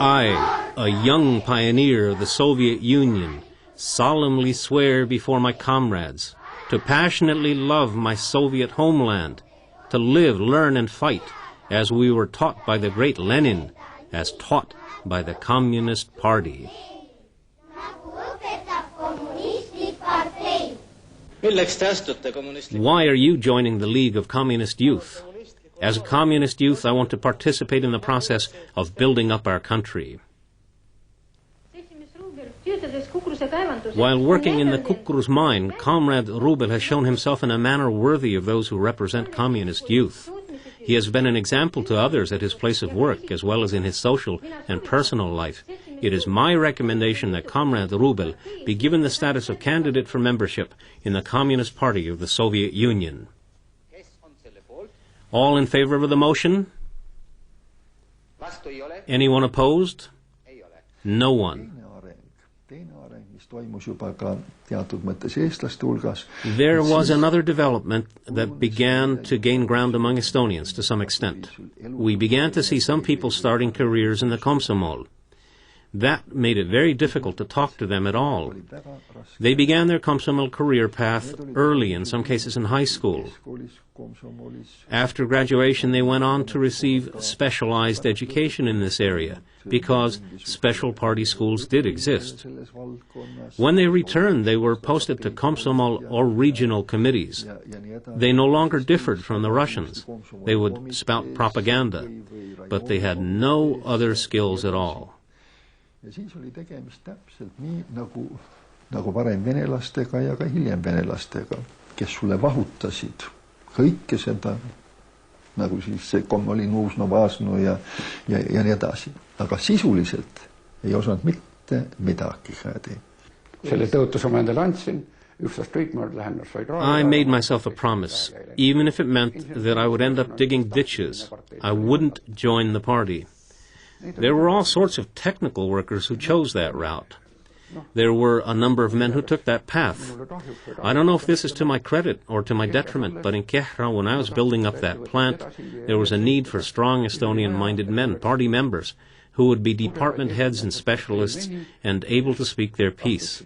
I, a young pioneer of the Soviet Union, solemnly swear before my comrades to passionately love my Soviet homeland, to live, learn, and fight as we were taught by the great Lenin, as taught by the Communist Party. Why are you joining the League of Communist Youth? As a communist youth, I want to participate in the process of building up our country. While working in the Kukrus mine, Comrade Rubel has shown himself in a manner worthy of those who represent communist youth. He has been an example to others at his place of work, as well as in his social and personal life. It is my recommendation that Comrade Rubel be given the status of candidate for membership in the Communist Party of the Soviet Union. All in favor of the motion? Anyone opposed? No one. There was another development that began to gain ground among Estonians to some extent. We began to see some people starting careers in the Komsomol. That made it very difficult to talk to them at all. They began their Komsomol career path early, in some cases in high school. After graduation, they went on to receive specialized education in this area, because special party schools did exist. When they returned, they were posted to Komsomol or regional committees. They no longer differed from the Russians. They would spout propaganda, but they had no other skills at all. Ja siis oli tegemist täpselt nii, nagu varem venelastega ja ka hiljem venelastega, kes sulle vahutasid kõike seda, nagu siis see Komolin, Uusno, Vaasno ja nii edasi. Aga sisuliselt ei osanud mitte midagi teha. Selle tõotuse ma endale andsin. I made myself a promise, even if it meant that I would end up digging ditches. I wouldn't join the party. There were all sorts of technical workers who chose that route. There were a number of men who took that path. I don't know if this is to my credit or to my detriment, but in Kehra, when I was building up that plant, there was a need for strong Estonian-minded men, party members, who would be department heads and specialists and able to speak their piece.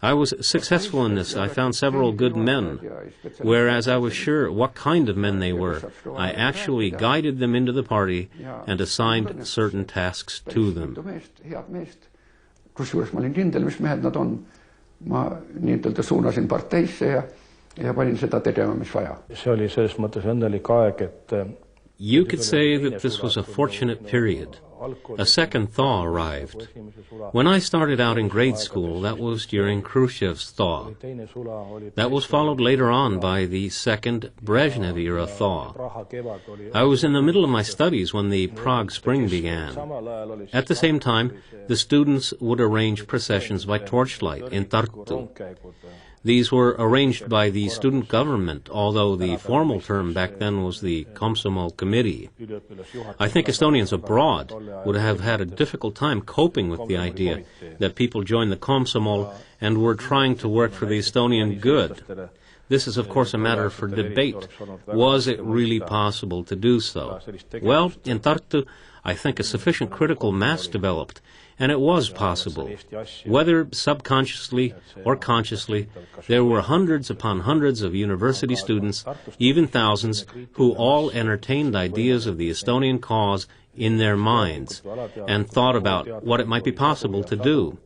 I was successful in this. I found several good men. Whereas I was sure what kind of men they were, I actually guided them into the party and assigned certain tasks to them. Kusjuures ma olin kindel, mis mehed nad on. Ma nii-ütelda suunasin parteisse ja panin seda tegema, mis vaja. See oli selles mõttes õnnelik aeg, et you could say that this was a fortunate period. A second thaw arrived. When I started out in grade school, that was during Khrushchev's thaw. That was followed later on by the second Brezhnev-era thaw. I was in the middle of my studies when the Prague Spring began. At the same time, the students would arrange processions by torchlight in Tartu. These were arranged by the student government, although the formal term back then was the Komsomol Committee. I think Estonians abroad would have had a difficult time coping with the idea that people joined the Komsomol and were trying to work for the Estonian good. This is, of course, a matter for debate. Was it really possible to do so? Well, in Tartu, I think a sufficient critical mass developed, and it was possible. Whether subconsciously or consciously, there were hundreds upon hundreds of university students, even thousands, who all entertained ideas of the Estonian cause in their minds and thought about what it might be possible to do.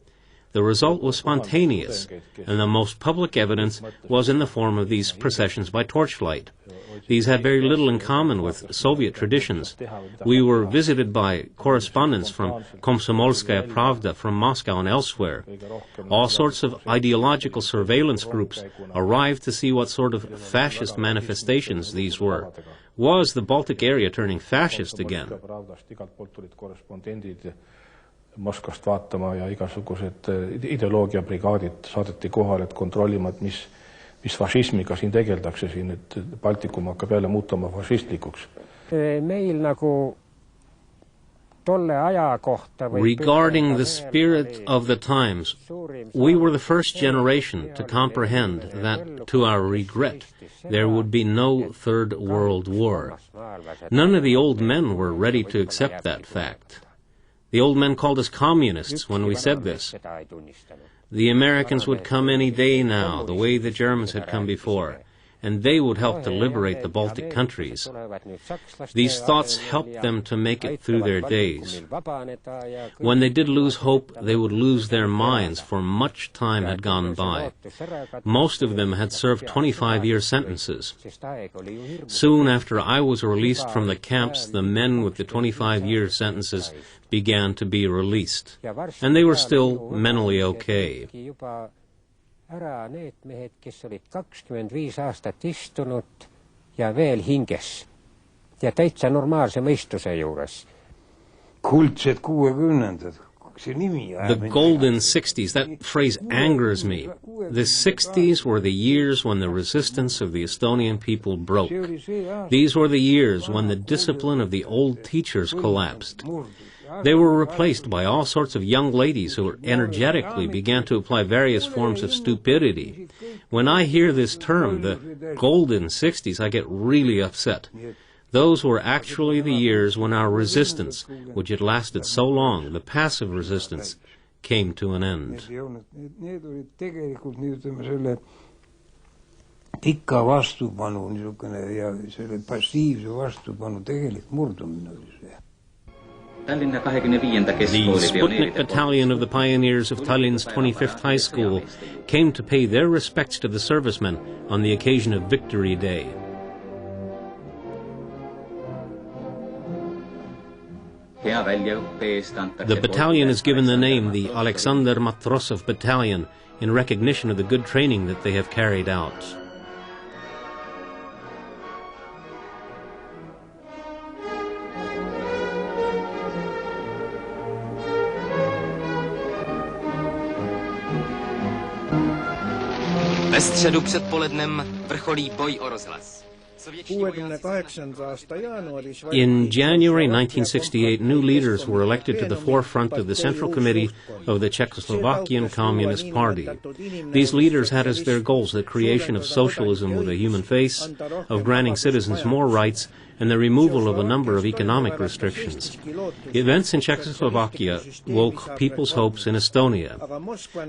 The result was spontaneous, and the most public evidence was in the form of these processions by torchlight. These had very little in common with Soviet traditions. We were visited by correspondents from Komsomolskaya Pravda from Moscow and elsewhere. All sorts of ideological surveillance groups arrived to see what sort of fascist manifestations these were. Was the Baltic area turning fascist again? Moskvast vaatama ja igasugused ideoloogiabrigaadid saadeti kohale, et kontrollima, et mis fašismiga siin tegeldakse siin, et Baltikum hakkab jälle muutuma fašistlikuks. Meil nagu tolle aja kohta regarding the spirit of the times, we were the first generation to comprehend that, to our regret, there would be no Third World War. None of the old men were ready to accept that fact. The old men called us communists when we said this. The Americans would come any day now, the way the Germans had come before, and they would help to liberate the Baltic countries. These thoughts helped them to make it through their days. When they did lose hope, they would lose their minds, for much time had gone by. Most of them had served 25-year sentences. Soon after I was released from the camps, the men with the 25-year sentences began to be released, and they were still mentally okay. Ära need mehed, kes olid 25 aastat istunud ja veel hinges ja täitsa normaalse mõistuse juures. Kuldsed 60-ndad. See nimi. The golden 60s, that phrase angers me. The 60s were the years when the resistance of the Estonian people broke. These were the years when the discipline of the old teachers collapsed. They were replaced by all sorts of young ladies who energetically began to apply various forms of stupidity. When I hear this term, the golden 60s, I get really upset. Those were actually the years when our resistance, which had lasted so long, the passive resistance, came to an end. Need olid tegelikult selle pika vastupanu niisugune ja selle passiivse vastupanu tegelik murdumine oli see. The Sputnik Battalion of the Pioneers of Tallinn's 25th High School came to pay their respects to the servicemen on the occasion of Victory Day. The battalion is given the name the Alexander Matrosov Battalion in recognition of the good training that they have carried out. Ve středu před polednem vrcholí boj o rozhlas. In January 1968, new leaders were elected to the forefront of the Central Committee of the Czechoslovakian Communist Party. These leaders had as their goals the creation of socialism with a human face, of granting citizens more rights, and the removal of a number of economic restrictions. Events in Czechoslovakia woke people's hopes in Estonia.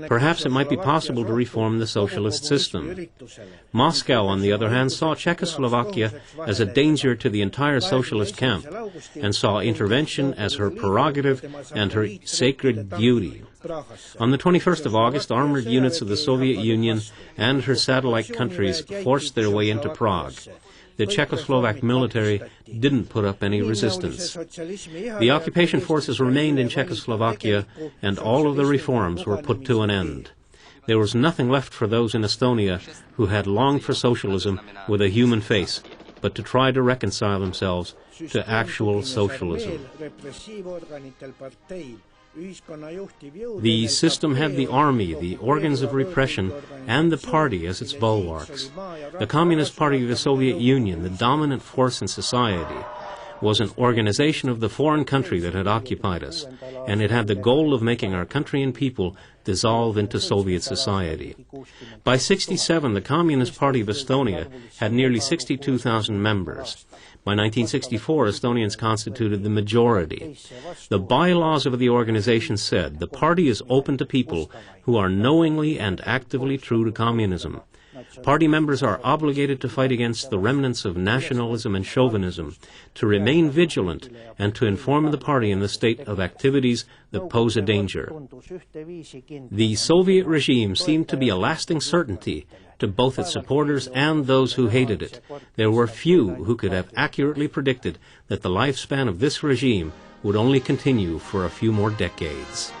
Perhaps it might be possible to reform the socialist system. Moscow, on the other hand, saw Czechoslovakia as a danger to the entire socialist camp, and saw intervention as her prerogative and her sacred duty. On the 21st of August, armored units of the Soviet Union and her satellite countries forced their way into Prague. The Czechoslovak military didn't put up any resistance. The occupation forces remained in Czechoslovakia, and all of the reforms were put to an end. There was nothing left for those in Estonia who had longed for socialism with a human face, but to try to reconcile themselves to actual socialism. The system had the army, the organs of repression, and the party as its bulwarks. The Communist Party of the Soviet Union, the dominant force in society, was an organization of the foreign country that had occupied us, and it had the goal of making our country and people dissolve into Soviet society. By 1967, the Communist Party of Estonia had nearly 62,000 members. By 1964, Estonians constituted the majority. The bylaws of the organization said the party is open to people who are knowingly and actively true to communism. Party members are obligated to fight against the remnants of nationalism and chauvinism, to remain vigilant, and to inform the party in the state of activities that pose a danger. The Soviet regime seemed to be a lasting certainty to both its supporters and those who hated it. There were few who could have accurately predicted that the lifespan of this regime would only continue for a few more decades.